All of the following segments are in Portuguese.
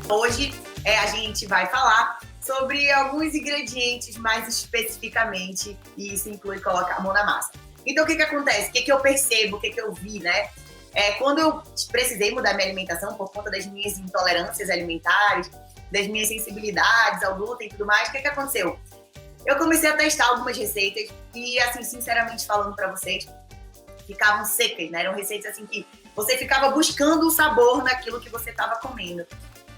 Hoje a gente vai falar sobre alguns ingredientes mais especificamente, e isso inclui colocar a mão na massa. Então, o que acontece? O que eu percebo, o que eu vi, né? Quando eu precisei mudar minha alimentação por conta das minhas intolerâncias alimentares, das minhas sensibilidades ao glúten e tudo mais, o que aconteceu? Eu comecei a testar algumas receitas e, assim, sinceramente falando pra vocês, ficavam secas, né? Eram receitas assim que você ficava buscando o sabor naquilo que você estava comendo.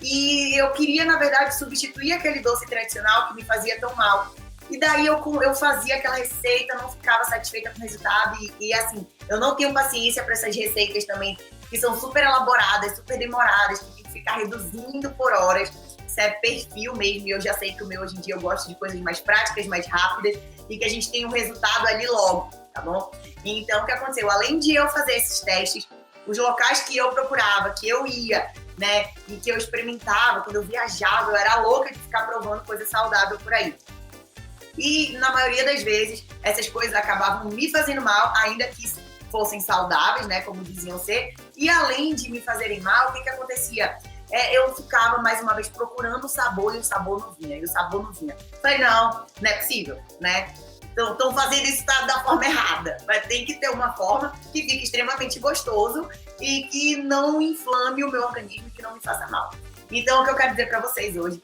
E eu queria, na verdade, substituir aquele doce tradicional que me fazia tão mal. E daí eu fazia aquela receita, não ficava satisfeita com o resultado. E assim, eu não tenho paciência para essas receitas também, que são super elaboradas, super demoradas, que tem que ficar reduzindo por horas. Isso é perfil mesmo, e eu já sei que o meu hoje em dia eu gosto de coisas mais práticas, mais rápidas, e que a gente tem um resultado ali logo, tá bom? Então, o que aconteceu? Além de eu fazer esses testes, os locais que eu procurava, que eu ia, né, e que eu experimentava, quando eu viajava, eu era louca de ficar provando coisa saudável por aí. E, na maioria das vezes, essas coisas acabavam me fazendo mal, ainda que fossem saudáveis, né, como diziam ser. E, além de me fazerem mal, o que acontecia? Eu ficava, mais uma vez, procurando o sabor, e o sabor não vinha, Falei, não é possível, né? Estão fazendo isso da forma errada. Mas tem que ter uma forma que fique extremamente gostoso e que não inflame o meu organismo, que não me faça mal. Então, o que eu quero dizer para vocês hoje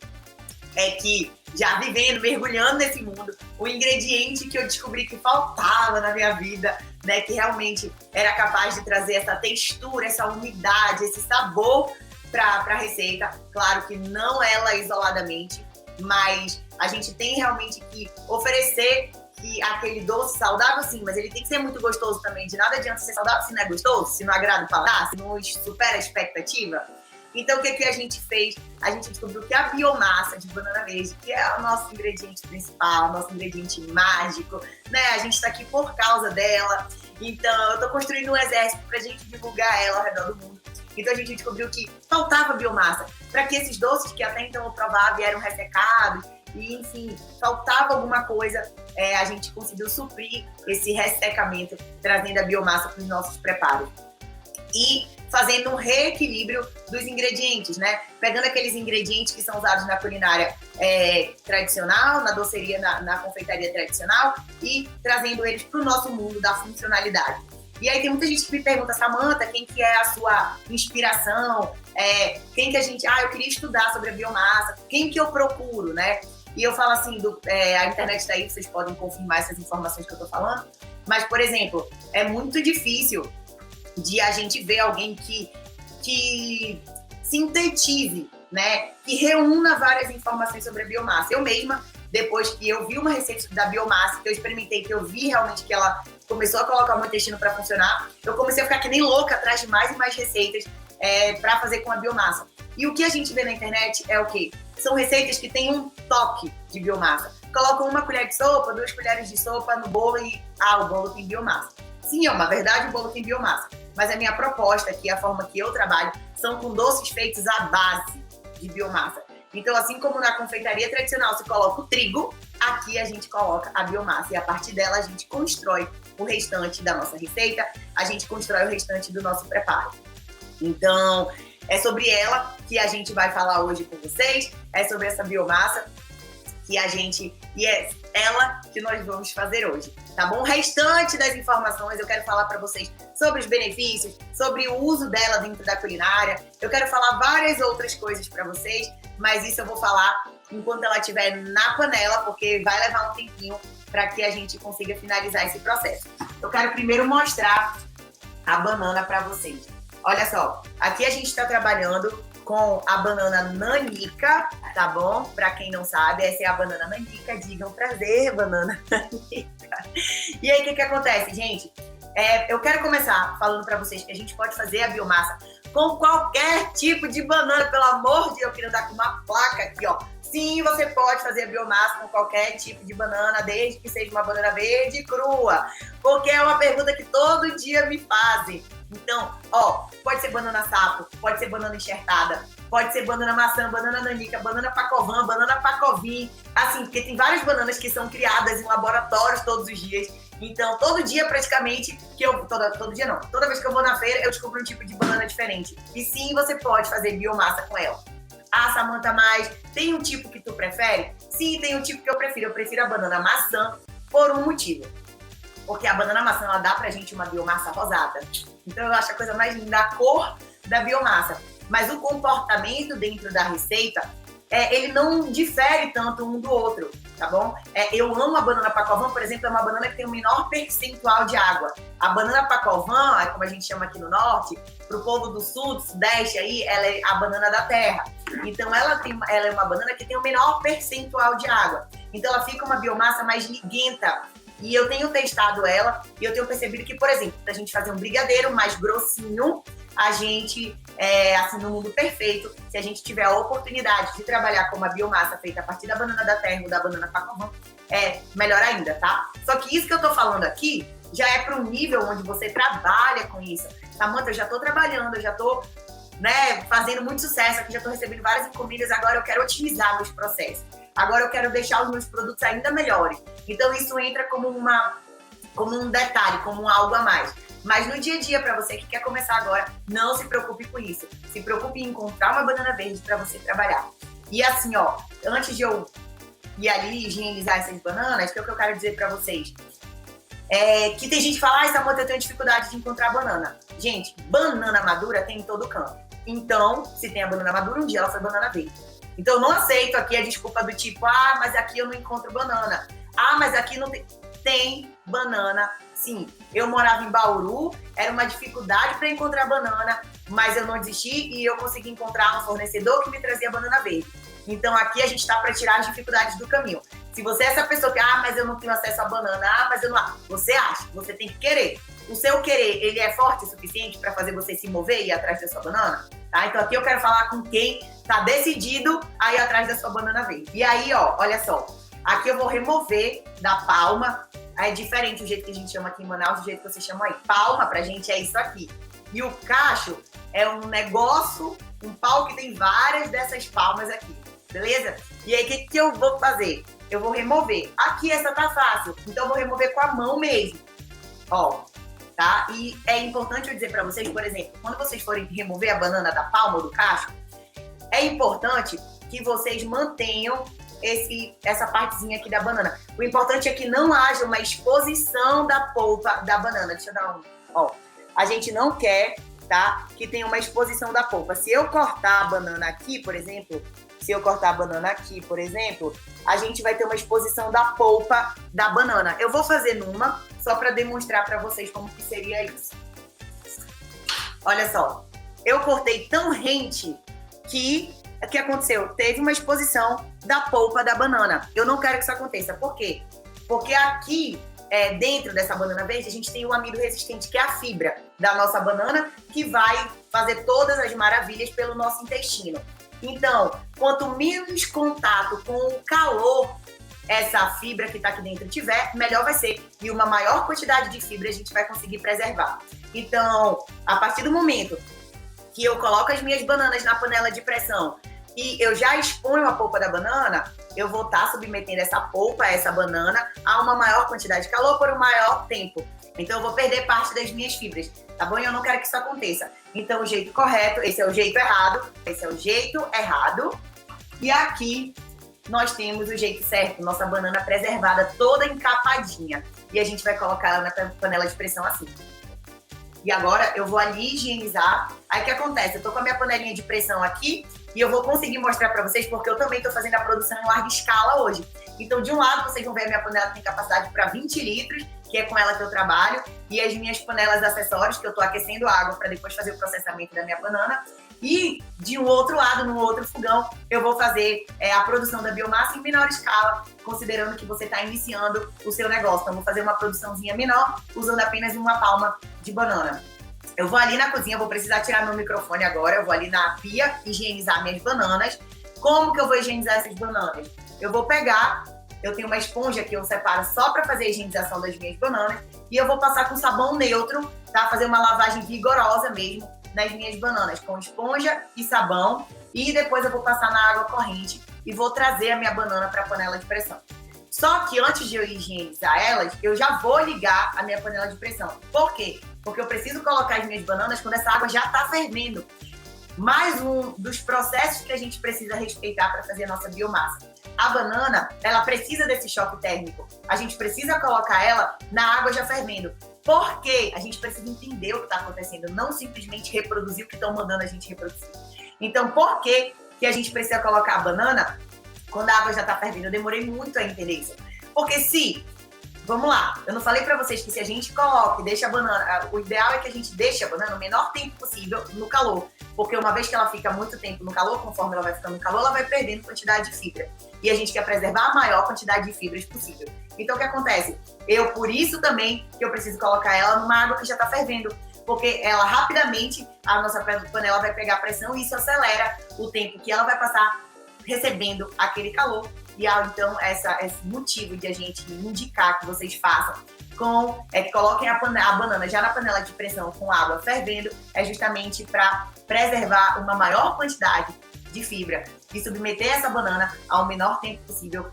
é que, já vivendo, mergulhando nesse mundo, o ingrediente que eu descobri que faltava na minha vida, né, que realmente era capaz de trazer essa textura, essa umidade, esse sabor para a receita. Claro que não ela isoladamente, mas a gente tem realmente que oferecer que aquele doce saudável, sim, mas ele tem que ser muito gostoso também. De nada adianta ser saudável se não é gostoso, se não agrada o paladar, se não supera a expectativa. Então, o que a gente fez? A gente descobriu que a biomassa de banana verde, que é o nosso ingrediente principal, nosso ingrediente mágico, né? A gente está aqui por causa dela. Então, eu estou construindo um exército para a gente divulgar ela ao redor do mundo. Então, a gente descobriu que faltava biomassa para que esses doces que até então eu provava eram ressecados, e, enfim, faltava alguma coisa, a gente conseguiu suprir esse ressecamento, trazendo a biomassa para os nossos preparos. E fazendo um reequilíbrio dos ingredientes, né? Pegando aqueles ingredientes que são usados na culinária tradicional, na doceria, na confeitaria tradicional, e trazendo eles para o nosso mundo da funcionalidade. E aí tem muita gente que me pergunta, Samantha, quem que é a sua inspiração? Quem que eu queria estudar sobre a biomassa, quem que eu procuro, né? E eu falo assim, a internet está aí, vocês podem confirmar essas informações que eu estou falando. Mas, por exemplo, é muito difícil de a gente ver alguém que sintetize, né? Que reúna várias informações sobre a biomassa. Eu mesma, depois que eu vi uma receita da biomassa, que eu experimentei, que eu vi realmente que ela começou a colocar o meu intestino para funcionar, eu comecei a ficar que nem louca atrás de mais e mais receitas para fazer com a biomassa. E o que a gente vê na internet é o quê? São receitas que têm um toque de biomassa. Colocam 1 colher de sopa, 2 colheres de sopa no bolo e o bolo tem biomassa. Sim, é uma verdade, o bolo tem biomassa. Mas a minha proposta aqui, a forma que eu trabalho, são com doces feitos à base de biomassa. Então, assim como na confeitaria tradicional se coloca o trigo, aqui a gente coloca a biomassa. E a partir dela a gente constrói o restante da nossa receita, a gente constrói o restante do nosso preparo. Então, é sobre ela que a gente vai falar hoje com vocês, é sobre essa biomassa e é ela que nós vamos fazer hoje, tá bom? O restante das informações eu quero falar para vocês sobre os benefícios, sobre o uso dela dentro da culinária, eu quero falar várias outras coisas para vocês, mas isso eu vou falar enquanto ela estiver na panela, porque vai levar um tempinho para que a gente consiga finalizar esse processo. Eu quero primeiro mostrar a banana para vocês. Olha só, aqui a gente está trabalhando com a banana nanica, tá bom? Para quem não sabe, essa é a banana nanica. Digam prazer, banana nanica. E aí, o que acontece, gente? Eu quero começar falando para vocês que a gente pode fazer a biomassa com qualquer tipo de banana. Pelo amor de Deus, eu queria andar com uma placa aqui, ó. Sim, você pode fazer a biomassa com qualquer tipo de banana, desde que seja uma banana verde crua. Porque é uma pergunta que todo dia me fazem. Então, pode ser banana sapo, pode ser banana enxertada, pode ser banana maçã, banana nanica, banana pacovan, banana pacovim. Assim, porque tem várias bananas que são criadas em laboratórios todos os dias. Então, todo dia praticamente, todo dia não, toda vez que eu vou na feira, eu descubro um tipo de banana diferente. E sim, você pode fazer biomassa com ela. Ah, Samantha, mas tem um tipo que tu prefere? Sim, tem um tipo que eu prefiro. Eu prefiro a banana maçã por um motivo. Porque a banana maçã, ela dá pra gente uma biomassa rosada. Então eu acho a coisa mais linda a cor da biomassa. Mas o comportamento dentro da receita, ele não difere tanto um do outro, tá bom? Eu amo a banana Pacovan, por exemplo, é uma banana que tem o menor percentual de água. A banana Pacovan, como a gente chama aqui no norte, pro povo do sul, do sudeste aí, ela é a banana da terra. Então ela é uma banana que tem o menor percentual de água. Então ela fica uma biomassa mais liguenta. E eu tenho testado ela e eu tenho percebido que, por exemplo, pra gente fazer um brigadeiro mais grossinho, a gente, assim, no mundo perfeito, se a gente tiver a oportunidade de trabalhar com uma biomassa feita a partir da banana da terra ou da banana Pacovan, melhor ainda, tá? Só que isso que eu tô falando aqui já é para um nível onde você trabalha com isso. Samantha, eu já tô trabalhando, eu já tô, fazendo muito sucesso aqui, já tô recebendo várias encomendas, agora eu quero otimizar meus processos. Agora eu quero deixar os meus produtos ainda melhores. Então isso entra como um detalhe, como algo a mais. Mas no dia a dia, para você que quer começar agora, não se preocupe com isso. Se preocupe em encontrar uma banana verde para você trabalhar. E assim, ó, antes de eu ir ali higienizar essas bananas, que é o que eu quero dizer para vocês. Que tem gente que fala, Samantha, eu tenho dificuldade de encontrar banana. Gente, banana madura tem em todo canto. Então, se tem a banana madura, um dia ela foi banana verde. Então, eu não aceito aqui a desculpa do tipo, mas aqui eu não encontro banana. Mas aqui não tem. Tem banana, sim. Eu morava em Bauru, era uma dificuldade para encontrar banana, mas eu não desisti e eu consegui encontrar um fornecedor que me trazia banana verde. Então, aqui a gente está para tirar as dificuldades do caminho. Se você é essa pessoa que, mas eu não tenho acesso à banana, mas eu não... Você acha, você tem que querer. O seu querer, ele é forte o suficiente para fazer você se mover e ir atrás da sua banana? Tá? Então, aqui eu quero falar com quem tá decidido a ir atrás da sua banana verde. E aí, ó, olha só. Aqui eu vou remover da palma. É diferente o jeito que a gente chama aqui em Manaus, do jeito que vocês chamam aí. Palma, pra gente, é isso aqui. E o cacho é um negócio, um pau que tem várias dessas palmas aqui. Beleza? E aí, o que eu vou fazer? Eu vou remover. Aqui, essa tá fácil. Então, eu vou remover com a mão mesmo. Ó, tá? E é importante eu dizer pra vocês, por exemplo, quando vocês forem remover a banana da palma ou do cacho, é importante que vocês mantenham essa partezinha aqui da banana. O importante é que não haja uma exposição da polpa da banana. Deixa eu dar um... Ó, a gente não quer, tá? Que tenha uma exposição da polpa. Se eu cortar a banana aqui, por exemplo, a gente vai ter uma exposição da polpa da banana. Eu vou fazer numa, só para demonstrar para vocês como que seria isso. Olha só, eu cortei tão rente que o que aconteceu? Teve uma exposição da polpa da banana. Eu não quero que isso aconteça. Por quê? Porque aqui, dentro dessa banana verde, a gente tem o amido resistente, que é a fibra da nossa banana, que vai fazer todas as maravilhas pelo nosso intestino. Então, quanto menos contato com o calor essa fibra que está aqui dentro tiver, melhor vai ser. E uma maior quantidade de fibra a gente vai conseguir preservar. Então, a partir do momento que eu coloco as minhas bananas na panela de pressão e eu já exponho a polpa da banana, eu vou estar submetendo essa polpa, essa banana, a uma maior quantidade de calor por um maior tempo. Então, eu vou perder parte das minhas fibras, tá bom? E eu não quero que isso aconteça. Então, o jeito correto, esse é o jeito errado. E aqui, nós temos o jeito certo, nossa banana preservada, toda encapadinha. E a gente vai colocar ela na panela de pressão assim. E agora eu vou ali higienizar. Aí o que acontece? Eu tô com a minha panelinha de pressão aqui e eu vou conseguir mostrar pra vocês porque eu também tô fazendo a produção em larga escala hoje. Então, de um lado, vocês vão ver a minha panela tem capacidade para 20 litros, que é com ela que eu trabalho, e as minhas panelas acessórias, que eu tô aquecendo água para depois fazer o processamento da minha banana. E de um outro lado, no outro fogão, eu vou fazer a produção da biomassa em menor escala, considerando que você está iniciando o seu negócio. Então, vou fazer uma produçãozinha menor, usando apenas uma palma de banana. Eu vou ali na cozinha, vou precisar tirar meu microfone agora, eu vou ali na pia higienizar minhas bananas. Como que eu vou higienizar essas bananas? Eu vou pegar, eu tenho uma esponja que eu separo só para fazer a higienização das minhas bananas, e eu vou passar com sabão neutro, tá? Fazer uma lavagem vigorosa mesmo nas minhas bananas, com esponja e sabão, e depois eu vou passar na água corrente e vou trazer a minha banana para a panela de pressão. Só que antes de eu higienizar elas, eu já vou ligar a minha panela de pressão. Por quê? Porque eu preciso colocar as minhas bananas quando essa água já está fervendo. mais um dos processos que a gente precisa respeitar para fazer a nossa biomassa. A banana, ela precisa desse choque térmico. A gente precisa colocar ela na água já fervendo. Por quê? A gente precisa entender o que está acontecendo, não simplesmente reproduzir o que estão mandando a gente reproduzir. Então, por que a gente precisa colocar a banana quando a água já está fervendo? Eu demorei muito a entender isso. Porque vamos lá, eu não falei para vocês que se a gente coloca e deixa a banana, o ideal é que a gente deixe a banana o menor tempo possível no calor. Porque uma vez que ela fica muito tempo no calor, conforme ela vai ficando no calor, ela vai perdendo quantidade de fibra. E a gente quer preservar a maior quantidade de fibras possível. Então, o que acontece? Por isso também que eu preciso colocar ela numa água que já está fervendo. Porque ela rapidamente, a nossa panela vai pegar pressão e isso acelera o tempo que ela vai passar recebendo aquele calor. E então, esse motivo de a gente indicar que vocês façam que coloquem a banana já na panela de pressão com água fervendo, é justamente para preservar uma maior quantidade de fibra e submeter essa banana ao menor tempo possível,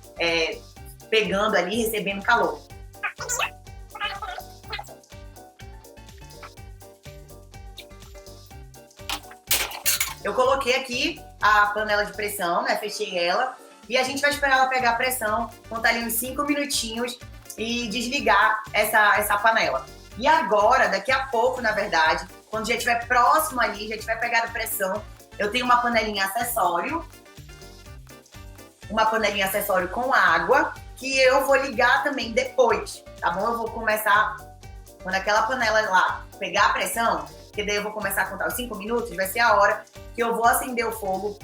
pegando ali, recebendo calor. Eu coloquei aqui a panela de pressão, né? Fechei ela e a gente vai esperar ela pegar a pressão, contar ali uns 5 minutinhos e desligar essa panela. E agora, daqui a pouco, na verdade, quando já estiver próximo ali, já tiver pegado pressão, eu tenho uma panelinha acessório com água, que eu vou ligar também depois, tá bom? Eu vou começar, quando aquela panela lá pegar a pressão, que daí eu vou começar a contar os 5 minutos, vai ser a hora que eu vou acender o fogo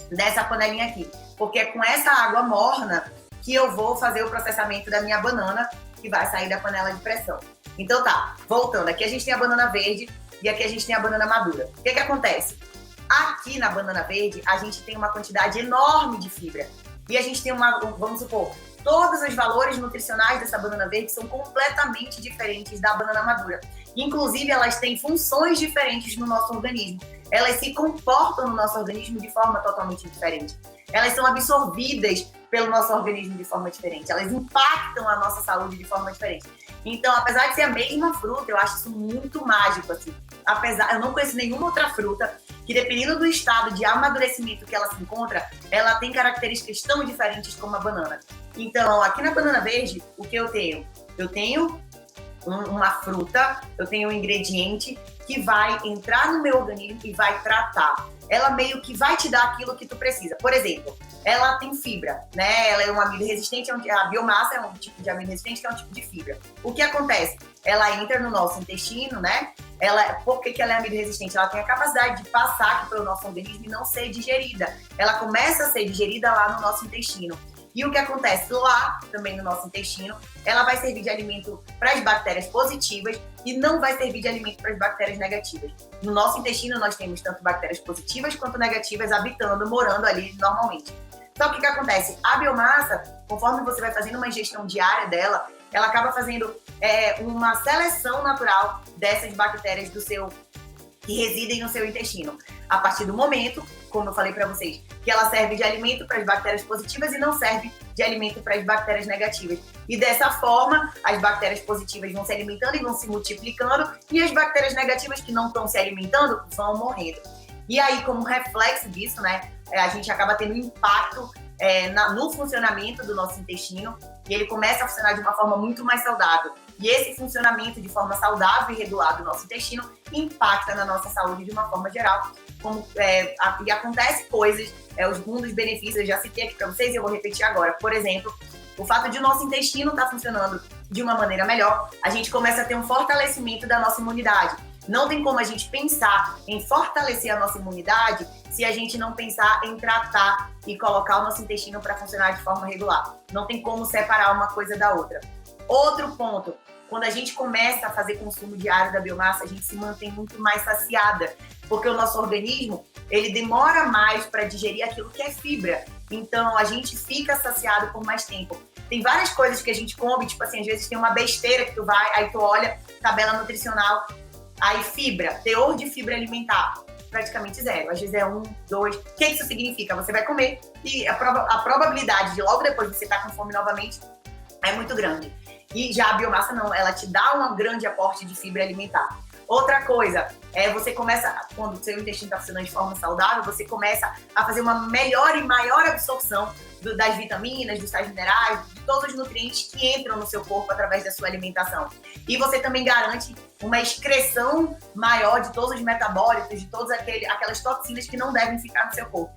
dessa panelinha aqui. Porque é com essa água morna que eu vou fazer o processamento da minha banana, que vai sair da panela de pressão. Então tá, voltando, aqui a gente tem a banana verde e aqui a gente tem a banana madura. O que acontece? Aqui na banana verde, a gente tem uma quantidade enorme de fibra. E a gente tem vamos supor, todos os valores nutricionais dessa banana verde são completamente diferentes da banana madura. Inclusive, elas têm funções diferentes no nosso organismo. Elas se comportam no nosso organismo de forma totalmente diferente. Elas são absorvidas pelo nosso organismo de forma diferente. Elas impactam a nossa saúde de forma diferente. Então, apesar de ser a mesma fruta, eu acho isso muito mágico, assim. Eu não conheço nenhuma outra fruta que, dependendo do estado de amadurecimento que ela se encontra, ela tem características tão diferentes como a banana. Então, aqui na banana verde, o que eu tenho? Eu tenho uma fruta, eu tenho um ingrediente que vai entrar no meu organismo e vai tratar. Ela meio que vai te dar aquilo que tu precisa. Por exemplo, ela tem fibra, né? Ela é um amido resistente, a biomassa é um tipo de amido resistente, que é um tipo de fibra. O que acontece? Ela entra no nosso intestino, né? Por que ela é amido resistente? Ela tem a capacidade de passar aqui pelo nosso organismo e não ser digerida. Ela começa a ser digerida lá no nosso intestino. E o que acontece lá, também no nosso intestino, ela vai servir de alimento para as bactérias positivas e não vai servir de alimento para as bactérias negativas. No nosso intestino, nós temos tanto bactérias positivas quanto negativas morando ali normalmente. Então, o que acontece? A biomassa, conforme você vai fazendo uma ingestão diária dela, ela acaba fazendo uma seleção natural dessas bactérias que residem no seu intestino. A partir do momento, como eu falei para vocês, que ela serve de alimento para as bactérias positivas e não serve de alimento para as bactérias negativas. E dessa forma, as bactérias positivas vão se alimentando e vão se multiplicando, e as bactérias negativas que não estão se alimentando vão morrendo. E aí, como reflexo disso, né, a gente acaba tendo impacto no funcionamento do nosso intestino, e ele começa a funcionar de uma forma muito mais saudável. E esse funcionamento de forma saudável e regular do nosso intestino impacta na nossa saúde de uma forma geral. E acontece coisas, um dos benefícios, eu já citei aqui para vocês e eu vou repetir agora. Por exemplo, o fato de o nosso intestino estar funcionando de uma maneira melhor, a gente começa a ter um fortalecimento da nossa imunidade. Não tem como a gente pensar em fortalecer a nossa imunidade se a gente não pensar em tratar e colocar o nosso intestino para funcionar de forma regular. Não tem como separar uma coisa da outra. Outro ponto, quando a gente começa a fazer consumo diário da biomassa, a gente se mantém muito mais saciada, porque o nosso organismo, ele demora mais para digerir aquilo que é fibra. Então, a gente fica saciado por mais tempo. Tem várias coisas que a gente come, tipo assim, às vezes tem uma besteira que tu vai, aí tu olha, tabela nutricional, aí fibra, teor de fibra alimentar, praticamente zero. Às vezes é 1, 2. O que isso significa? Você vai comer e a probabilidade de logo depois você estar com fome novamente é muito grande. E já a biomassa não, ela te dá um grande aporte de fibra alimentar. Outra coisa, você começa, quando o seu intestino está funcionando de forma saudável, você começa a fazer uma melhor e maior absorção das vitaminas, dos sais minerais, de todos os nutrientes que entram no seu corpo através da sua alimentação. E você também garante uma excreção maior de todos os metabólitos, de todas aquelas toxinas que não devem ficar no seu corpo.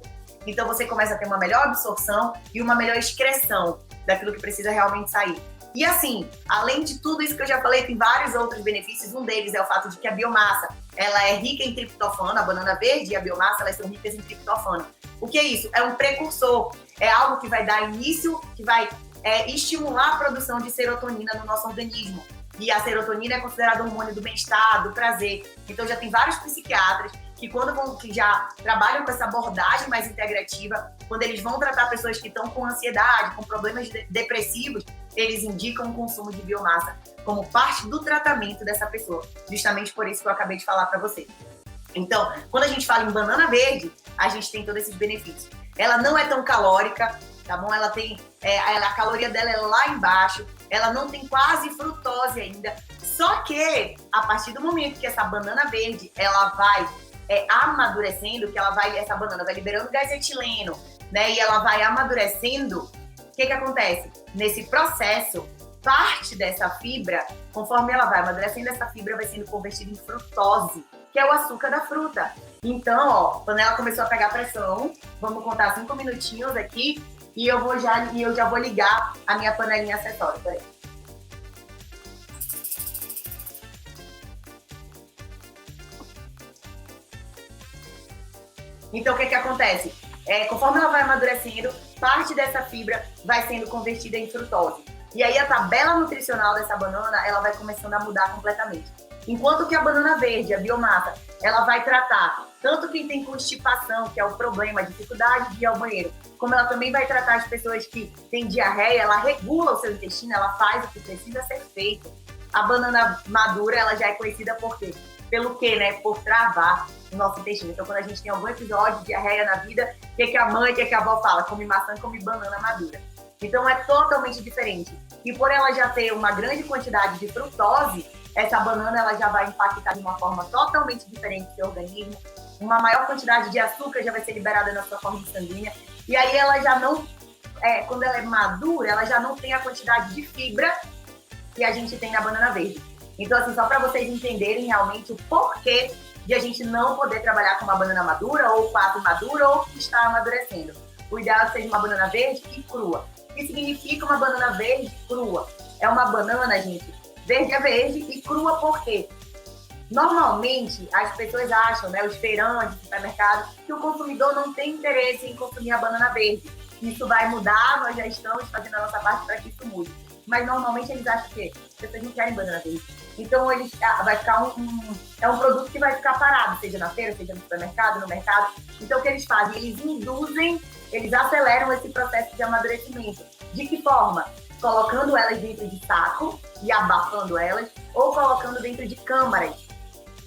Então você começa a ter uma melhor absorção e uma melhor excreção daquilo que precisa realmente sair. E assim, além de tudo isso que eu já falei, tem vários outros benefícios. Um deles é o fato de que a biomassa, ela é rica em triptofano, a banana verde e a biomassa, elas são ricas em triptofano. O que é isso? É um precursor, é algo que vai dar início, que vai estimular a produção de serotonina no nosso organismo. E a serotonina é considerada um hormônio do bem-estar, do prazer. Então já tem vários psiquiatras que já trabalham com essa abordagem mais integrativa, quando eles vão tratar pessoas que estão com ansiedade, com problemas depressivos, eles indicam o consumo de biomassa como parte do tratamento dessa pessoa. Justamente por isso que eu acabei de falar para você. Então, quando a gente fala em banana verde, a gente tem todos esses benefícios. Ela não é tão calórica, tá bom? Ela tem, a caloria dela é lá embaixo, ela não tem quase frutose ainda. Só que, a partir do momento que essa banana verde, ela vai amadurecendo, que essa banana vai liberando gás etileno, né? E ela vai amadurecendo, o que acontece? Nesse processo, parte dessa fibra, conforme ela vai amadurecendo, essa fibra vai sendo convertida em frutose, que é o açúcar da fruta. Então, ó, a panela começou a pegar pressão, vamos contar 5 minutinhos aqui, e eu já vou ligar a minha panelinha acessória, peraí. Então, o que acontece? Conforme ela vai amadurecendo, parte dessa fibra vai sendo convertida em frutose. E aí a tabela nutricional dessa banana, ela vai começando a mudar completamente. Enquanto que a banana verde, a biomassa, ela vai tratar tanto quem tem constipação, que é o problema, a dificuldade de ir ao banheiro, como ela também vai tratar as pessoas que têm diarreia, ela regula o seu intestino, ela faz o que precisa ser feito. A banana madura, ela já é conhecida por quê? Pelo quê, né? Por travar o nosso intestino. Então, quando a gente tem algum episódio de diarreia na vida, o que a mãe, o que a avó fala? Come maçã, come banana madura. Então, é totalmente diferente. E por ela já ter uma grande quantidade de frutose, essa banana ela já vai impactar de uma forma totalmente diferente do seu organismo. Uma maior quantidade de açúcar já vai ser liberada na sua forma sanguínea. E aí ela já não, quando ela é madura, ela já não tem a quantidade de fibra que a gente tem na banana verde. Então, assim, só para vocês entenderem realmente o porquê de a gente não poder trabalhar com uma banana madura, ou quase madura, ou que está amadurecendo. O ideal é que seja uma banana verde e crua. O que significa uma banana verde crua? É uma banana, gente, verde é verde e crua por quê? Normalmente, as pessoas acham, né, os feirantes do supermercado, que o consumidor não tem interesse em consumir a banana verde. Isso vai mudar, nós já estamos fazendo a nossa parte para que isso mude. Mas normalmente eles acham que as pessoas não querem banana verde. Então vai ficar um produto que vai ficar parado, seja na feira, seja no supermercado, no mercado. Então o que eles fazem? Eles aceleram esse processo de amadurecimento. De que forma? Colocando elas dentro de saco e abafando elas, ou colocando dentro de câmaras.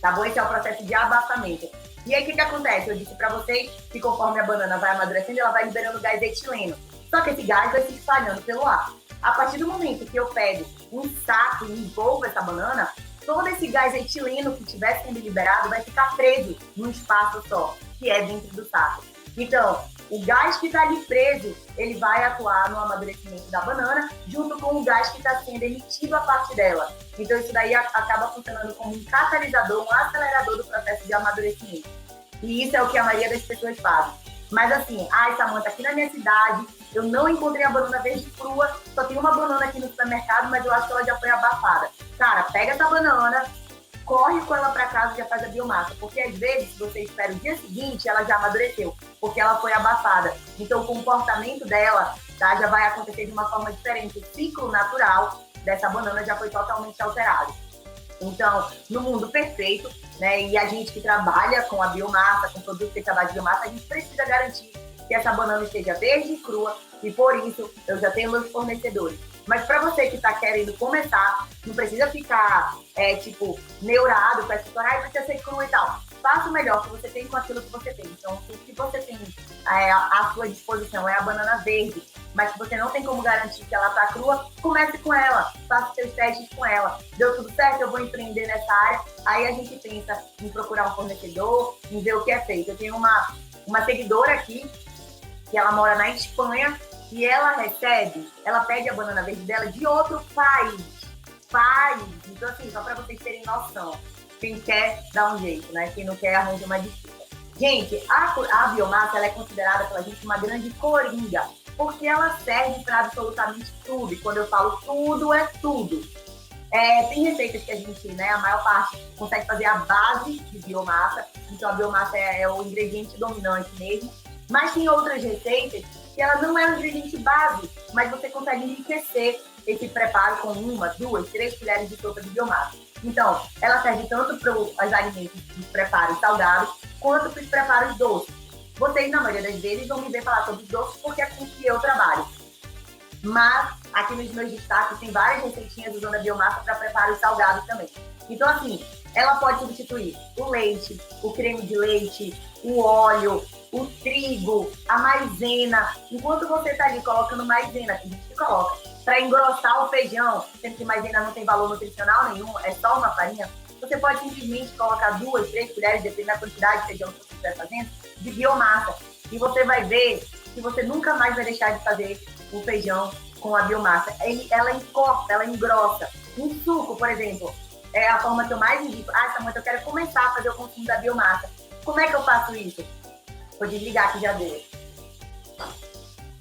Tá bom? Esse é o processo de abafamento. E aí, o que acontece? Eu disse para vocês que conforme a banana vai amadurecendo, ela vai liberando gás etileno. Só que esse gás vai se espalhando pelo ar. A partir do momento que eu pego um saco e envolvo essa banana, todo esse gás etileno que estiver sendo liberado vai ficar preso num espaço só, que é dentro do saco. Então, o gás que está ali preso, ele vai atuar no amadurecimento da banana, junto com o gás que está sendo emitido a partir dela. Então, isso daí acaba funcionando como um catalisador, um acelerador do processo de amadurecimento. E isso é o que a maioria das pessoas fazem. Mas assim, Samanta, aqui na minha cidade, eu não encontrei a banana verde crua, só tem uma banana aqui no supermercado, mas eu acho que ela já foi abafada. Cara, pega essa banana, corre com ela para casa e já faz a biomassa. Porque às vezes, se você espera o dia seguinte, ela já amadureceu, porque ela foi abafada. Então o comportamento dela, tá, já vai acontecer de uma forma diferente. O ciclo natural dessa banana já foi totalmente alterado. Então, no mundo perfeito, né, e a gente que trabalha com a biomassa, com produtos que trabalham de biomassa, a gente precisa garantir que essa banana esteja verde e crua, e por isso eu já tenho meus fornecedores. Mas para você que está querendo começar, não precisa ficar, neurado com essa história, precisa ser crua e tal. faça o melhor que você tem com aquilo que você tem. Então, se você tem à sua disposição é a banana verde, mas que você não tem como garantir que ela está crua, comece com ela, faça seus testes com ela. Deu tudo certo, eu vou empreender nessa área. Aí a gente pensa em procurar um fornecedor, em ver o que é feito. Eu tenho uma seguidora aqui, que ela mora na Espanha, e ela pede a banana verde dela de outro país. Então, assim, só para vocês terem noção. Quem quer, dá um jeito, né? Quem não quer, arranja uma desculpa. Gente, a biomassa ela é considerada pela gente uma grande coringa, porque ela serve para absolutamente tudo. E quando eu falo tudo, é tudo. Tem receitas que a gente, né, a maior parte, consegue fazer a base de biomassa. Então, a biomassa é o ingrediente dominante mesmo. Mas tem outras receitas que ela não é o ingrediente base, mas você consegue enriquecer esse preparo com 1, 2, 3 colheres de sopa de biomassa. Então, ela serve tanto para os alimentos de preparos salgados, quanto para os preparos doces. Vocês, na maioria das vezes, vão me ver falar sobre os doces porque é com que eu trabalho. Mas, aqui nos meus destaques, tem várias receitinhas usando a biomassa para preparos salgados também. Então, assim, ela pode substituir o leite, o creme de leite, o óleo, o trigo, a maisena. Enquanto você está ali colocando maisena, tem gente que coloca, para engrossar o feijão, sendo que maisena não tem valor nutricional nenhum, é só uma farinha, você pode simplesmente colocar 2, 3 colheres, dependendo da quantidade de feijão que você estiver fazendo, de biomassa. E você vai ver que você nunca mais vai deixar de fazer o feijão com a biomassa. Ela encorpa, ela engrossa. Um suco, por exemplo, é a forma que eu mais indico. Samanta, eu quero começar a fazer o consumo da biomassa. Como é que eu faço isso? Vou desligar aqui já deu.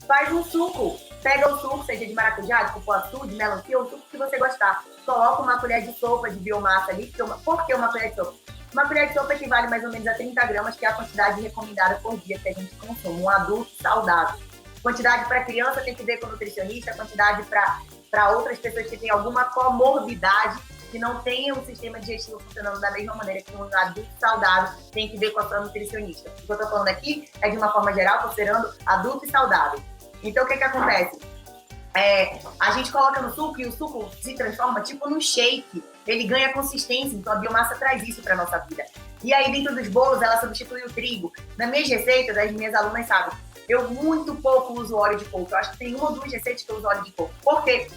Faz um suco. Pega o suco, seja de maracujá, de cupuaçu, de melancia, o suco que você gostar. Coloca uma colher de sopa de biomassa ali. Por que uma colher de sopa? Uma colher de sopa equivale mais ou menos a 30 gramas, que é a quantidade recomendada por dia que a gente consome. Um adulto saudável. Quantidade para criança tem que ver com o nutricionista, quantidade para outras pessoas que têm alguma comorbidade, que não tenham o sistema digestivo funcionando da mesma maneira que um adulto saudável, tem que ver com a sua nutricionista. O que eu estou falando aqui é de uma forma geral, considerando adulto e saudável. Então, o que acontece? A gente coloca no suco e o suco se transforma tipo num shake. Ele ganha consistência, então a biomassa traz isso para nossa vida. E aí, dentro dos bolos, ela substitui o trigo. Nas minhas receitas, as minhas alunas sabem, eu muito pouco uso óleo de coco. Eu acho que tem 1 ou 2 receitas que eu uso óleo de coco. Por quê?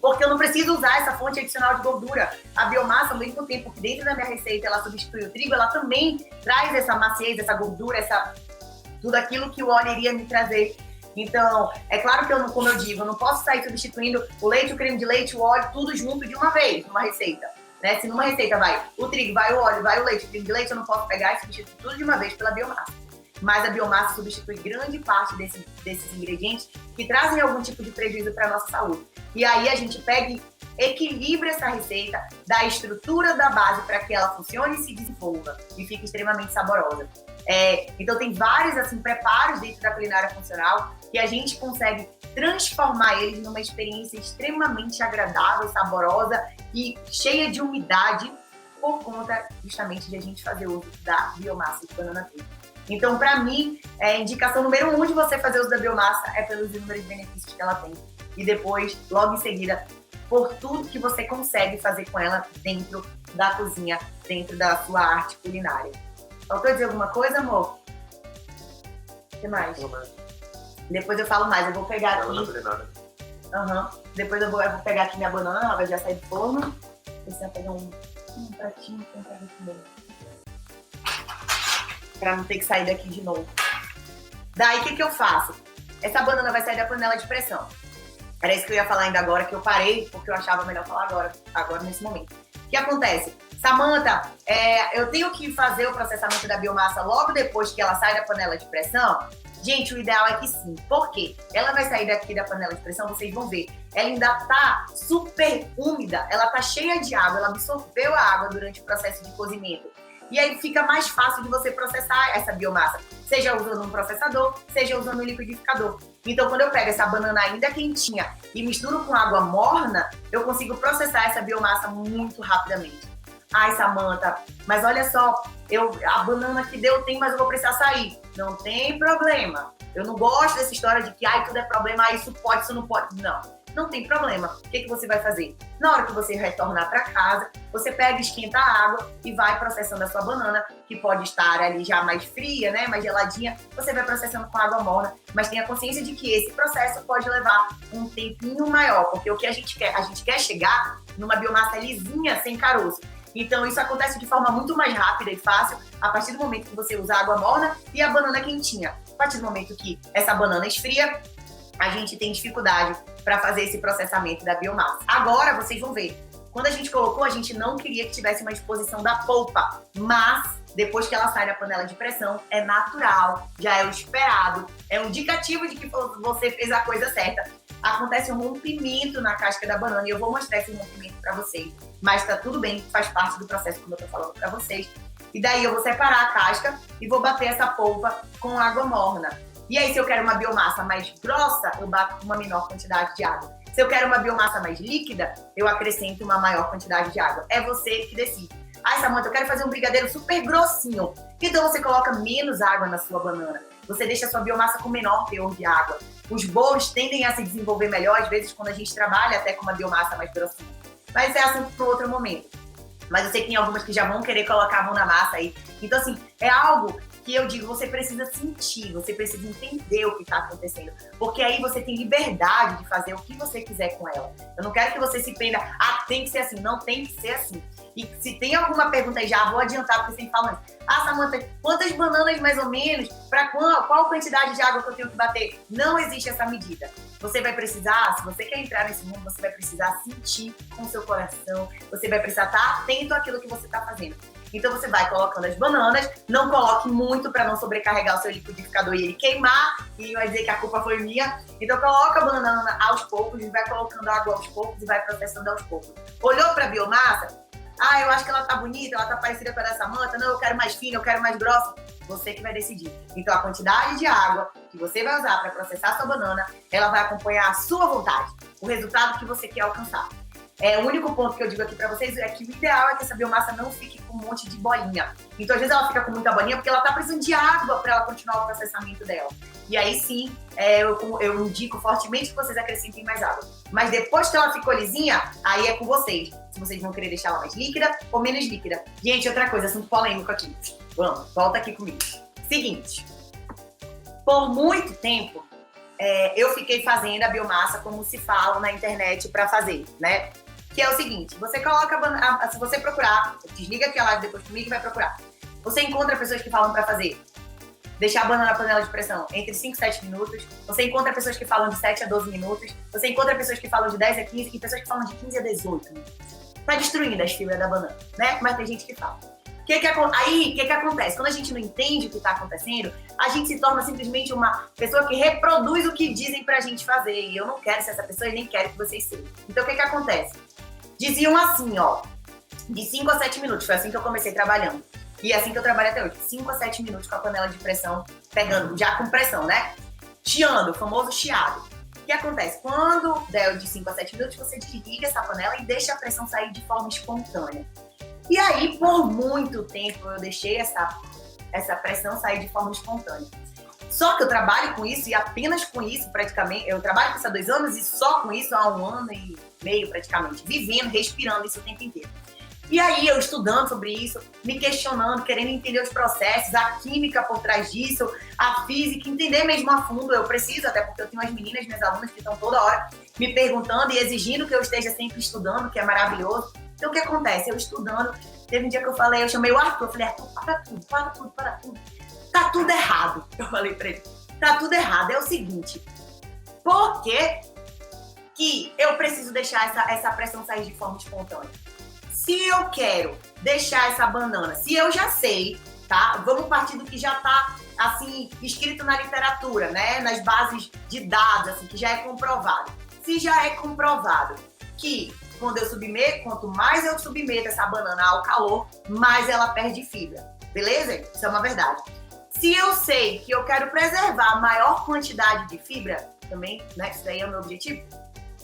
Porque eu não preciso usar essa fonte adicional de gordura. A biomassa, ao mesmo tempo que dentro da minha receita ela substitui o trigo, ela também traz essa maciez, essa gordura, tudo aquilo que o óleo iria me trazer. Então, é claro que como eu digo, eu não posso sair substituindo o leite, o creme de leite, o óleo, tudo junto de uma vez, numa receita. Né? Se numa receita vai o trigo, vai o óleo, vai o leite, o creme de leite, eu não posso pegar e substituir tudo de uma vez pela biomassa. Mas a biomassa substitui grande parte desses ingredientes que trazem algum tipo de prejuízo para a nossa saúde. E aí a gente pega e equilibra essa receita, dá a estrutura da base para que ela funcione e se desenvolva e fique extremamente saborosa. Então tem vários preparos dentro da culinária funcional que a gente consegue transformar eles numa experiência extremamente agradável, saborosa e cheia de umidade por conta justamente de a gente fazer uso da biomassa de banana verde. Então, para mim, a indicação número 1 de você fazer uso da biomassa é pelos inúmeros benefícios que ela tem. E depois, logo em seguida, por tudo que você consegue fazer com ela dentro da cozinha, dentro da sua arte culinária. Faltou dizer alguma coisa, amor? O que mais? Depois eu falo mais. Eu vou pegar aqui... Depois eu vou pegar aqui minha banana, ela vai já sair do forno. Você vai pegar um pratinho pra entrar aqui dentro. Pra não ter que sair daqui de novo. Daí, o que eu faço? Essa banana vai sair da panela de pressão. Era isso que eu ia falar ainda agora, que eu parei, porque eu achava melhor falar agora nesse momento. O que acontece? Samanta, eu tenho que fazer o processamento da biomassa logo depois que ela sai da panela de pressão? Gente, o ideal é que sim. Por quê? Ela vai sair daqui da panela de pressão, vocês vão ver. Ela ainda tá super úmida, ela tá cheia de água, ela absorveu a água durante o processo de cozimento. E aí fica mais fácil de você processar essa biomassa, seja usando um processador, seja usando um liquidificador. Então, quando eu pego essa banana ainda quentinha e misturo com água morna, eu consigo processar essa biomassa muito rapidamente. Ai, Samanta, mas olha só, a banana que deu tem, mas eu vou precisar sair. Não tem problema. Eu não gosto dessa história de que tudo é problema, isso pode, isso não pode. Não. não tem problema. O que você vai fazer? Na hora que você retornar para casa, você pega, esquenta a água e vai processando a sua banana, que pode estar ali já mais fria, né, mais geladinha. Você vai processando com água morna, mas tenha consciência de que esse processo pode levar um tempinho maior, porque o que a gente quer chegar numa biomassa lisinha, sem caroço. Então, isso acontece de forma muito mais rápida e fácil a partir do momento que você usa a água morna e a banana quentinha. A partir do momento que essa banana esfria, a gente tem dificuldade para fazer esse processamento da biomassa. Agora, vocês vão ver. Quando a gente colocou, a gente não queria que tivesse uma exposição da polpa, mas depois que ela sai da panela de pressão, é natural, já é o esperado, é um indicativo de que você fez a coisa certa. Acontece um rompimento na casca da banana e eu vou mostrar esse rompimento para vocês. Mas tá tudo bem, faz parte do processo, como eu tô falando para vocês. E daí eu vou separar a casca e vou bater essa polpa com água morna. E aí, se eu quero uma biomassa mais grossa, eu bato com uma menor quantidade de água. Se eu quero uma biomassa mais líquida, eu acrescento uma maior quantidade de água. É você que decide. Ai, Samanta, eu quero fazer um brigadeiro super grossinho. Então você coloca menos água na sua banana. Você deixa a sua biomassa com menor teor de água. Os bolos tendem a se desenvolver melhor, às vezes, quando a gente trabalha até com uma biomassa mais grossinha. Mas é assunto para outro momento. Mas eu sei que tem algumas que já vão querer colocar a mão na massa aí. Então, assim, é algo que eu digo, você precisa sentir, você precisa entender o que está acontecendo. Porque aí você tem liberdade de fazer o que você quiser com ela. Eu não quero que você se prenda, tem que ser assim. Não tem que ser assim. E se tem alguma pergunta aí, já vou adiantar, porque sempre falam isso. Samanta, quantas bananas mais ou menos? Para qual quantidade de água que eu tenho que bater? Não existe essa medida. Você vai precisar, se você quer entrar nesse mundo, você vai precisar sentir com o seu coração. Você vai precisar estar atento àquilo que você está fazendo. Então você vai colocando as bananas, não coloque muito para não sobrecarregar o seu liquidificador e ele queimar e vai dizer que a culpa foi minha. Então coloca a banana aos poucos e vai colocando água aos poucos e vai processando aos poucos. Olhou para a biomassa? Eu acho que ela tá bonita, ela tá parecida com a da Samanta. Não, eu quero mais fina, eu quero mais grossa. Você que vai decidir. Então a quantidade de água que você vai usar para processar a sua banana, ela vai acompanhar a sua vontade, o resultado que você quer alcançar. O único ponto que eu digo aqui pra vocês é que o ideal é que essa biomassa não fique com um monte de bolinha. Então, às vezes, ela fica com muita bolinha porque ela tá precisando de água para ela continuar o processamento dela. E aí, sim, eu indico fortemente que vocês acrescentem mais água. Mas depois que ela ficou lisinha, aí é com vocês. Se vocês vão querer deixar ela mais líquida ou menos líquida. Gente, outra coisa, assunto polêmico aqui. Vamos, volta aqui comigo. Seguinte, por muito tempo, eu fiquei fazendo a biomassa como se fala na internet para fazer, né? Que é o seguinte, você coloca a banana, se você procurar, desliga aqui a live depois comigo e vai procurar. Você encontra pessoas que falam para fazer, deixar a banana na panela de pressão entre 5 e 7 minutos. Você encontra pessoas que falam de 7 a 12 minutos. Você encontra pessoas que falam de 10 a 15 e pessoas que falam de 15 a 18 minutos. Tá destruindo as fibras da banana, né? Mas tem gente que fala. O que que acontece? Quando a gente não entende o que está acontecendo, a gente se torna simplesmente uma pessoa que reproduz o que dizem pra gente fazer. E eu não quero ser essa pessoa e nem quero que vocês sejam. Então, o que acontece? Diziam assim, de 5 a 7 minutos. Foi assim que eu comecei trabalhando. E é assim que eu trabalho até hoje. 5 a 7 minutos com a panela de pressão, pegando, já com pressão, né? Chiando, o famoso chiado. O que acontece? Quando der de 5 a 7 minutos, você desliga essa panela e deixa a pressão sair de forma espontânea. E aí, por muito tempo, eu deixei essa pressão sair de forma espontânea. Só que eu trabalho com isso e apenas com isso, praticamente, eu trabalho com isso há 2 anos e só com isso há 1 ano e meio, praticamente, vivendo, respirando isso o tempo inteiro. E aí, eu estudando sobre isso, me questionando, querendo entender os processos, a química por trás disso, a física, entender mesmo a fundo. Eu preciso, até porque eu tenho as meninas, minhas alunas, que estão toda hora me perguntando e exigindo que eu esteja sempre estudando, que é maravilhoso. Então, o que acontece? Eu estudando, teve um dia que eu chamei o Arthur, eu falei, Arthur, para tudo. Tá tudo errado. Eu falei pra ele, tá tudo errado. É o seguinte, por que eu preciso deixar essa pressão sair de forma espontânea? Se eu quero deixar essa banana, se eu já sei, tá? Vamos partir do que já tá, assim, escrito na literatura, né? Nas bases de dados, assim, que já é comprovado. Se já é comprovado que quanto mais eu submeto essa banana ao calor, mais ela perde fibra. Beleza? Isso é uma verdade. Se eu sei que eu quero preservar a maior quantidade de fibra, também, né? Isso daí é o meu objetivo.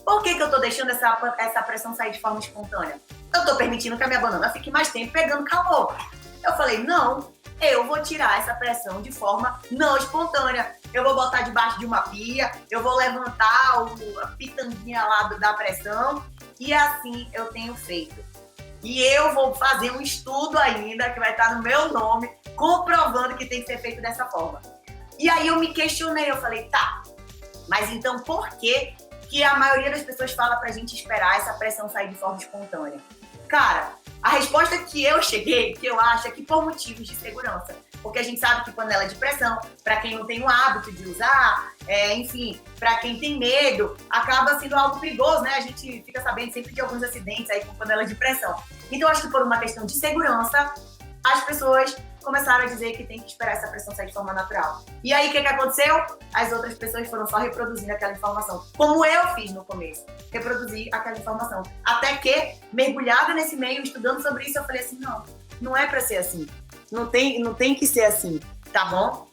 Por que eu tô deixando essa pressão sair de forma espontânea? Eu tô permitindo que a minha banana fique mais tempo pegando calor. Eu falei, não, eu vou tirar essa pressão de forma não espontânea. eu vou botar debaixo de uma pia, eu vou levantar a pitanguinha lá da pressão, e assim eu tenho feito. E eu vou fazer um estudo ainda, que vai estar no meu nome, comprovando que tem que ser feito dessa forma. E aí eu me questionei, eu falei, tá, mas então por que a maioria das pessoas fala pra gente esperar essa pressão sair de forma espontânea? Cara, a resposta que eu cheguei, que eu acho, é que por motivos de segurança. Porque a gente sabe que panela de pressão, para quem não tem o hábito de usar, enfim, para quem tem medo, acaba sendo algo perigoso, né? A gente fica sabendo sempre de alguns acidentes aí com panela de pressão. Então, acho que por uma questão de segurança, as pessoas começaram a dizer que tem que esperar essa pressão sair de forma natural. E aí, o que aconteceu? As outras pessoas foram só reproduzindo aquela informação, como eu fiz no começo, reproduzir aquela informação. Até que, mergulhada nesse meio, estudando sobre isso, eu falei assim, não é pra ser assim. Não tem que ser assim, tá bom?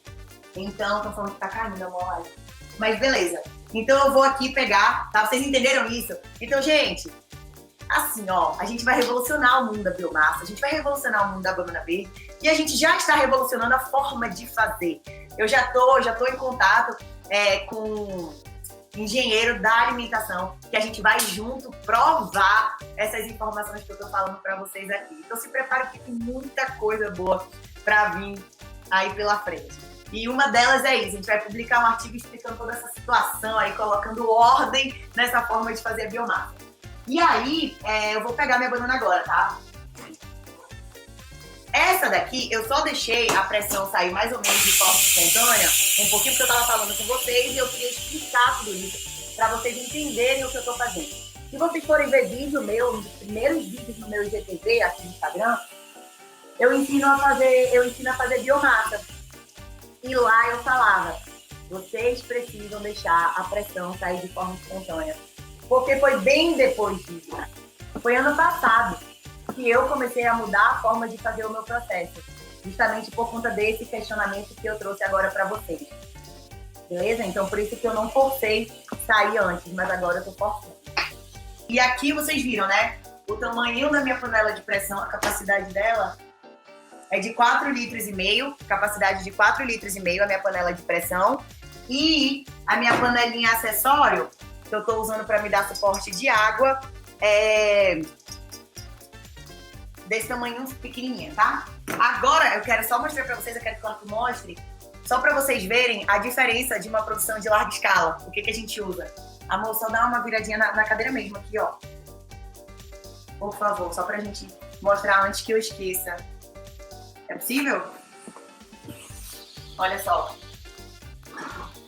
Então, tô falando que tá caindo a mão live. Mas beleza. Então eu vou aqui pegar, tá? Vocês entenderam isso? Então, gente, assim, ó, a gente vai revolucionar o mundo da biomassa, a gente vai revolucionar o mundo da banana verde e a gente já está revolucionando a forma de fazer. Eu já tô em contato com engenheiro da alimentação, que a gente vai junto provar essas informações que eu tô falando para vocês aqui. Então se prepare que tem muita coisa boa para vir aí pela frente. E uma delas é isso, a gente vai publicar um artigo explicando toda essa situação aí, colocando ordem nessa forma de fazer a biomassa. E aí, eu vou pegar minha banana agora, tá? Essa daqui, eu só deixei a pressão sair mais ou menos de forma espontânea, um pouquinho porque eu tava falando com vocês e eu queria explicar tudo isso pra vocês entenderem o que eu tô fazendo. Se vocês forem ver vídeo meu, um dos primeiros vídeos do meu IGTV aqui no Instagram, eu ensino a fazer biomassa. E lá eu falava, vocês precisam deixar a pressão sair de forma espontânea. Porque foi bem depois disso. Foi ano passado que eu comecei a mudar a forma de fazer o meu processo. Justamente por conta desse questionamento que eu trouxe agora para vocês. Beleza? Então, por isso que eu não forcei sair antes, mas agora eu tô forçando. E aqui vocês viram, né? O tamanho da minha panela de pressão, a capacidade dela é de 4,5 litros, capacidade de 4,5 litros a minha panela de pressão. E a minha panelinha acessório, que eu tô usando para me dar suporte de água, desse tamanho pequenininho, tá? Agora eu quero só mostrar para vocês, eu quero que eu mostre, só para vocês verem a diferença de uma produção de larga escala. O que a gente usa? Amor, só dá uma viradinha na cadeira mesmo aqui, ó. Por favor, só pra gente mostrar antes que eu esqueça. É possível? Olha só.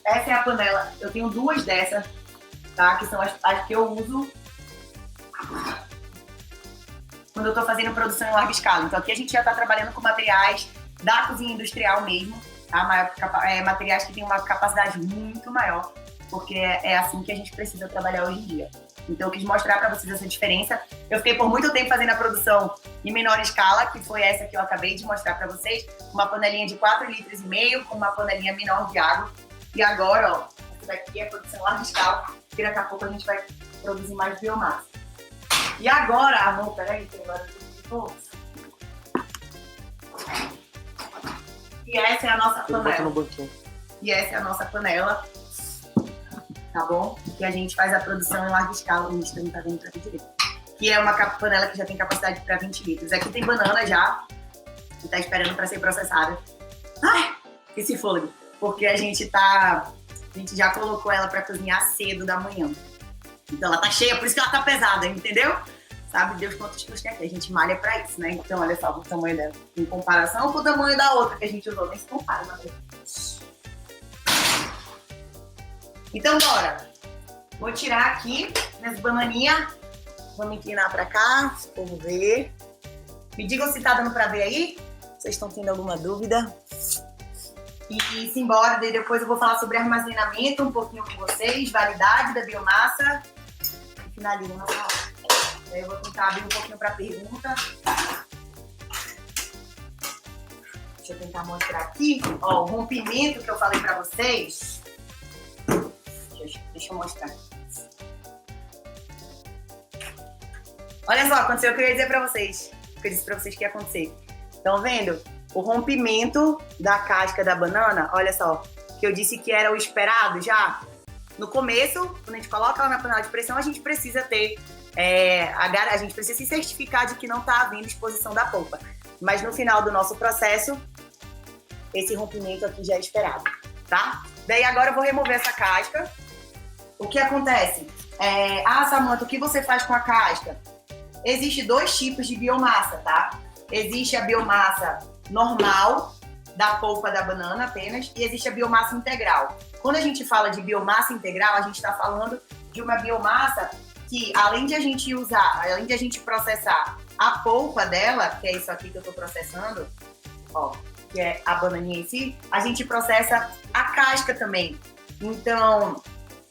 Essa é a panela. Eu tenho duas dessas, tá? Que são as que eu uso quando eu tô fazendo produção em larga escala. Então aqui a gente já tá trabalhando com materiais da cozinha industrial mesmo, tá? Materiais que têm uma capacidade muito maior, porque é assim que a gente precisa trabalhar hoje em dia. Então eu quis mostrar para vocês essa diferença. Eu fiquei por muito tempo fazendo a produção em menor escala, que foi essa que eu acabei de mostrar para vocês. Uma panelinha de 4,5 litros com uma panelinha menor de água. E agora, ó, essa daqui é a produção em larga escala, que daqui a pouco a gente vai produzir mais biomassa. E agora, amor, peraí, tem agora tudo. E essa é a nossa panela. E essa é a nossa panela. Tá bom? Que a gente faz a produção em larga escala, o Insta não tá vendo pra ver direito. Que é uma panela que já tem capacidade para 20 litros. Aqui tem banana já, que tá esperando para ser processada. Ai, esse fôlego. Porque a gente já colocou ela para cozinhar cedo da manhã. Então ela tá cheia, por isso que ela tá pesada, entendeu? Sabe Deus quantos quilos tem aqui. A gente malha pra isso, né? Então olha só o tamanho dela. Em comparação com o tamanho da outra que a gente usou, nem se compara, na verdade. Então, bora. Vou tirar aqui minhas bananinhas. Vamos inclinar pra cá, se o povo ver. Me digam se tá dando pra ver aí. Vocês estão tendo alguma dúvida? E simbora, daí depois eu vou falar sobre armazenamento um pouquinho com vocês, validade da biomassa. E finalizo nossa aula. Daí eu vou tentar abrir um pouquinho pra pergunta. Deixa eu tentar mostrar aqui. Ó, o rompimento que eu falei pra vocês. Deixa eu mostrar. Olha só, aconteceu o que eu ia dizer pra vocês. O que eu disse pra vocês que ia acontecer. Estão vendo? O rompimento da casca da banana, olha só. que eu disse que era o esperado já. No começo, quando a gente coloca ela na panela de pressão, a gente precisa ter, a gente precisa se certificar de que não está havendo exposição da polpa. Mas no final do nosso processo, esse rompimento aqui já é esperado, tá? Daí agora eu vou remover essa casca. O que acontece? Samanta, o que você faz com a casca? Existem 2 tipos de biomassa, tá? Existe a biomassa normal, da polpa da banana apenas, e existe a biomassa integral. Quando a gente fala de biomassa integral, a gente está falando de uma biomassa que, além de a gente processar a polpa dela, que é isso aqui que eu estou processando, ó, que é a bananinha em si, a gente processa a casca também. Então,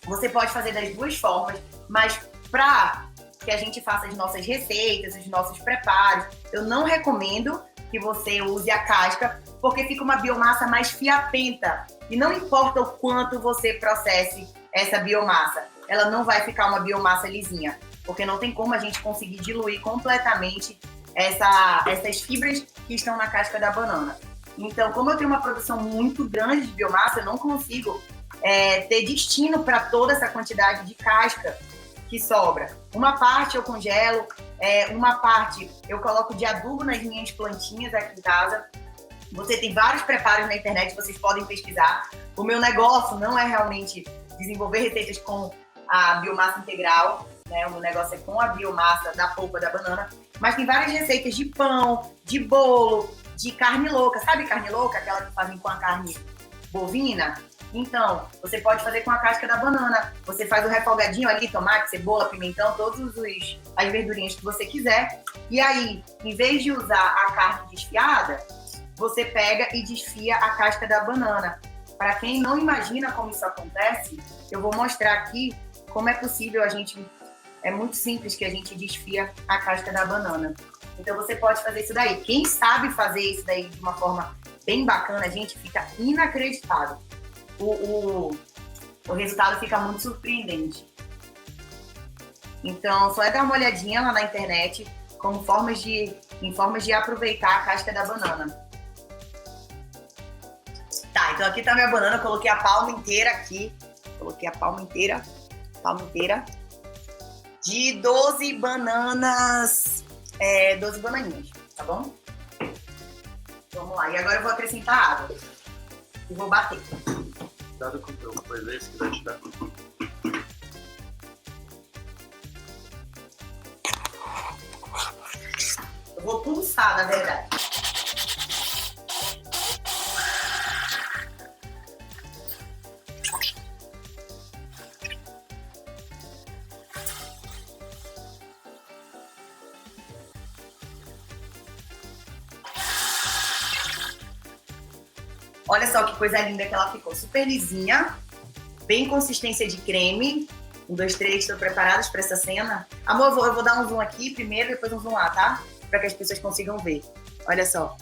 você pode fazer das 2 formas, mas para que a gente faça as nossas receitas, os nossos preparos, eu não recomendo que você use a casca, porque fica uma biomassa mais fiapenta. E não importa o quanto você processe essa biomassa, ela não vai ficar uma biomassa lisinha, porque não tem como a gente conseguir diluir completamente essas fibras que estão na casca da banana. Então, como eu tenho uma produção muito grande de biomassa, eu não consigo ter destino para toda essa quantidade de casca que sobra. Uma parte eu congelo, uma parte eu coloco de adubo nas minhas plantinhas aqui em casa. Você tem vários preparos na internet, vocês podem pesquisar. O meu negócio não é realmente desenvolver receitas com a biomassa integral, né? O meu negócio é com a biomassa da polpa da banana, mas tem várias receitas de pão, de bolo, de carne louca. Sabe carne louca? Aquela que fazem com a carne bovina? Então, você pode fazer com a casca da banana. Você faz o refogadinho ali, tomate, cebola, pimentão, todas as verdurinhas que você quiser. E aí, em vez de usar a carne desfiada, você pega e desfia a casca da banana. Para quem não imagina como isso acontece, eu vou mostrar aqui como é possível é muito simples que a gente desfia a casca da banana. Então, você pode fazer isso daí. Quem sabe fazer isso daí de uma forma bem bacana, gente, fica inacreditável. O resultado fica muito surpreendente. Então, só dar uma olhadinha lá na internet em formas de aproveitar a casca da banana. Tá, então aqui tá minha banana, eu coloquei a palma inteira aqui. Coloquei a palma inteira de 12 bananas, 12 bananinhas, tá bom? Vamos lá, e agora eu vou acrescentar água e vou bater. Cuidado com o teu coisa aí, se quiser te dar. Eu vou pulsar, na verdade. Olha só que coisa linda que ela ficou. Super lisinha, bem consistência de creme. 1, 2, 3, estão preparados para essa cena? Amor, eu vou dar um zoom aqui primeiro, depois um zoom lá, tá? Para que as pessoas consigam ver. Olha só.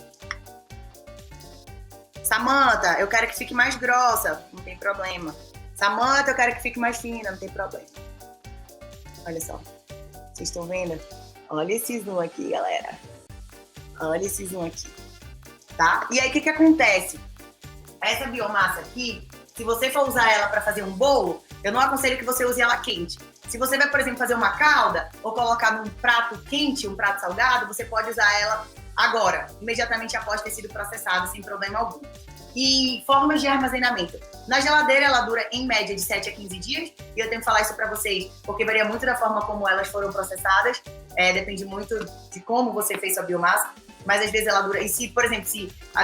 Samanta, eu quero que fique mais grossa. Não tem problema. Samanta, eu quero que fique mais fina. Não tem problema. Olha só. Vocês estão vendo? Olha esse zoom aqui, galera. Olha esse zoom aqui. Tá? E aí, o que acontece? Essa biomassa aqui, se você for usar ela para fazer um bolo, eu não aconselho que você use ela quente. Se você vai, por exemplo, fazer uma calda ou colocar num prato quente, um prato salgado, você pode usar ela agora, imediatamente após ter sido processado, sem problema algum. E formas de armazenamento. Na geladeira, ela dura, em média, de 7 a 15 dias. E eu tenho que falar isso para vocês, porque varia muito da forma como elas foram processadas. Depende muito de como você fez sua biomassa. Mas às vezes ela dura. E se, por exemplo,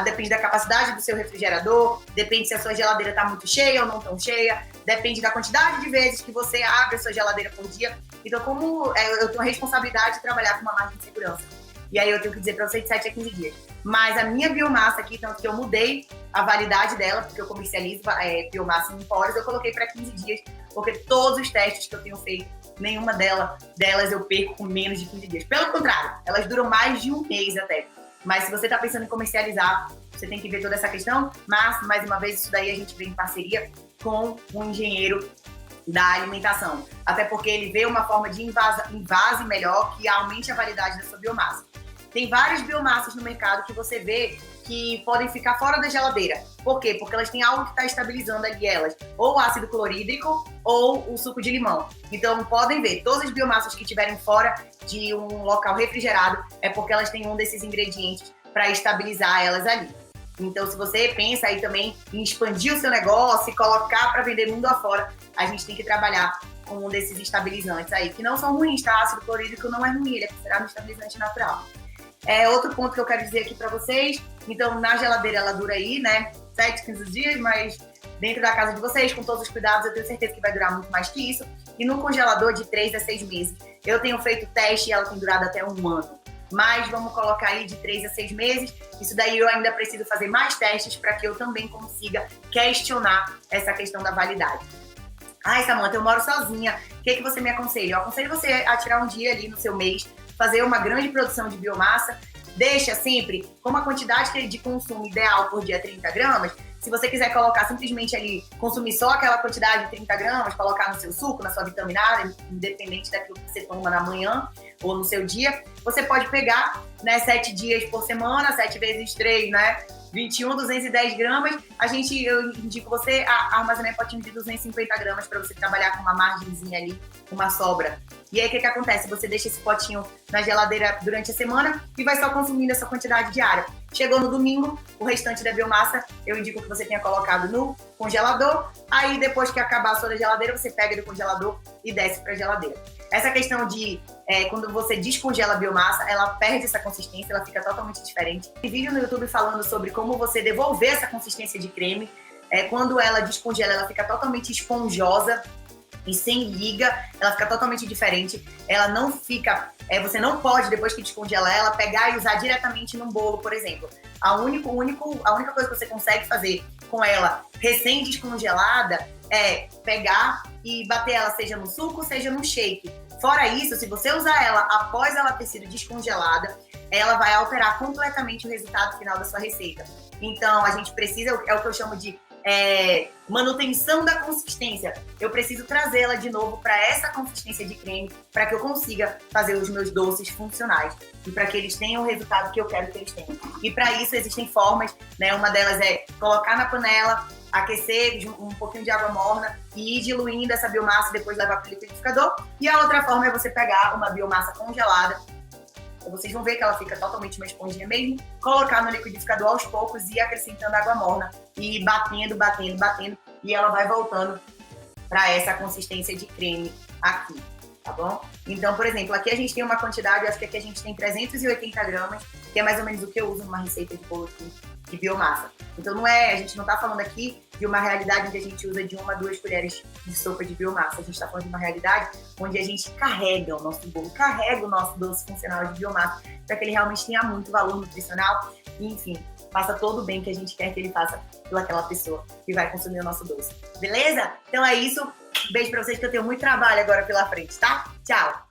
depende da capacidade do seu refrigerador, depende se a sua geladeira está muito cheia ou não tão cheia, depende da quantidade de vezes que você abre a sua geladeira por dia. Então, como eu tenho a responsabilidade de trabalhar com uma margem de segurança. E aí eu tenho que dizer para vocês de 7 a 15 dias. Mas a minha biomassa aqui, tanto que eu mudei a validade dela, porque eu comercializo biomassa em poros, eu coloquei para 15 dias, porque todos os testes que eu tenho feito, nenhuma delas eu perco com menos de 15 dias. Pelo contrário, elas duram mais de um mês até. Mas se você está pensando em comercializar, você tem que ver toda essa questão. Mas, mais uma vez, isso daí a gente vê em parceria com um engenheiro da alimentação. Até porque ele vê uma forma de invase melhor que aumente a validade da sua biomassa. Tem várias biomassas no mercado que você vê que podem ficar fora da geladeira. Por quê? Porque elas têm algo que está estabilizando ali elas, ou o ácido clorídrico ou o suco de limão. Então, podem ver, todas as biomassas que estiverem fora de um local refrigerado é porque elas têm um desses ingredientes para estabilizar elas ali. Então, se você pensa aí também em expandir o seu negócio e colocar para vender mundo afora, a gente tem que trabalhar com um desses estabilizantes aí, que não são ruins, tá? Ácido clorídrico não é ruim, ele é considerado um estabilizante natural. Outro ponto que eu quero dizer aqui para vocês, então na geladeira ela dura aí, né, 7, 15 dias, mas dentro da casa de vocês, com todos os cuidados, eu tenho certeza que vai durar muito mais que isso. E no congelador de 3 a 6 meses. Eu tenho feito teste e ela tem durado até 1 ano. Mas vamos colocar aí de 3 a 6 meses. Isso daí eu ainda preciso fazer mais testes para que eu também consiga questionar essa questão da validade. Ai, Samanta, eu moro sozinha. O que você me aconselha? Eu aconselho você a tirar um dia ali no seu mês, fazer uma grande produção de biomassa. Deixa sempre, como a quantidade de consumo ideal por dia é 30 gramas, se você quiser colocar simplesmente ali, consumir só aquela quantidade de 30 gramas, colocar no seu suco, na sua vitaminada, independente daquilo que você toma na manhã ou no seu dia, você pode pegar, né, 7 dias por semana, 7 vezes 3, né, 21, 210 gramas. Eu indico você a armazenar em potinho de 250 gramas para você trabalhar com uma margenzinha ali, uma sobra. E aí, o que acontece? Você deixa esse potinho na geladeira durante a semana e vai só consumindo essa quantidade diária. Chegou no domingo, o restante da biomassa, eu indico que você tenha colocado no congelador. Aí, depois que acabar a sua geladeira, você pega do congelador e desce para a geladeira. Essa questão de quando você descongela a biomassa, ela perde essa consistência, ela fica totalmente diferente. Tem vídeo no YouTube falando sobre como você devolver essa consistência de creme. Quando ela descongela, ela fica totalmente esponjosa e sem liga, ela fica totalmente diferente. Ela não fica... você não pode, depois que descongela ela, pegar e usar diretamente num bolo, por exemplo. A única coisa que você consegue fazer com ela recém-descongelada é pegar e bater ela, seja no suco, seja no shake. Fora isso, se você usar ela após ela ter sido descongelada, ela vai alterar completamente o resultado final da sua receita. Então, a gente precisa, é o que eu chamo de manutenção da consistência. Eu preciso trazê-la de novo para essa consistência de creme, para que eu consiga fazer os meus doces funcionais e para que eles tenham o resultado que eu quero que eles tenham. E para isso existem formas, né? Uma delas é colocar na panela, aquecer um pouquinho de água morna e ir diluindo essa biomassa e depois levar para o liquidificador. E a outra forma é você pegar uma biomassa congelada, vocês vão ver que ela fica totalmente uma esponjinha mesmo, colocar no liquidificador aos poucos e ir acrescentando água morna e batendo, e ela vai voltando para essa consistência de creme aqui, tá bom? Então, por exemplo, aqui a gente tem uma quantidade, eu acho que aqui a gente tem 380 gramas, que é mais ou menos o que eu uso numa receita de bolo de biomassa. Então, a gente não tá falando aqui de uma realidade onde a gente usa de 1 a 2 colheres de sopa de biomassa. A gente tá falando de uma realidade onde a gente carrega o nosso bolo, carrega o nosso doce funcional de biomassa, para que ele realmente tenha muito valor nutricional e, enfim, faça todo o bem que a gente quer que ele faça pelaquela pessoa que vai consumir o nosso doce. Beleza? Então é isso. Beijo pra vocês, que eu tenho muito trabalho agora pela frente, tá? Tchau!